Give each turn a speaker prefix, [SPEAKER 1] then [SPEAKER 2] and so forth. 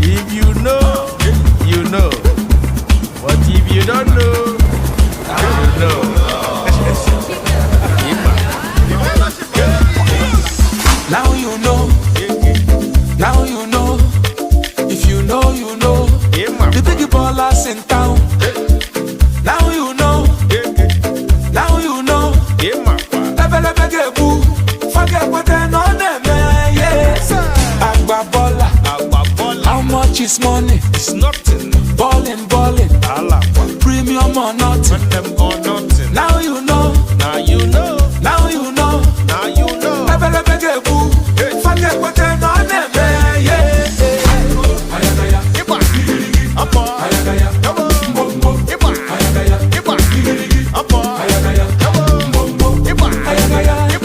[SPEAKER 1] If you know, you know. But if you don't know, you know.
[SPEAKER 2] Now you know. Now you know. If you know, you know. The big ballers in town. Now you know. Now you know. Forget what they know them. Yes. Agbabola. How much is money?
[SPEAKER 1] It's nothing.
[SPEAKER 2] Ballin'. Premium or nothing.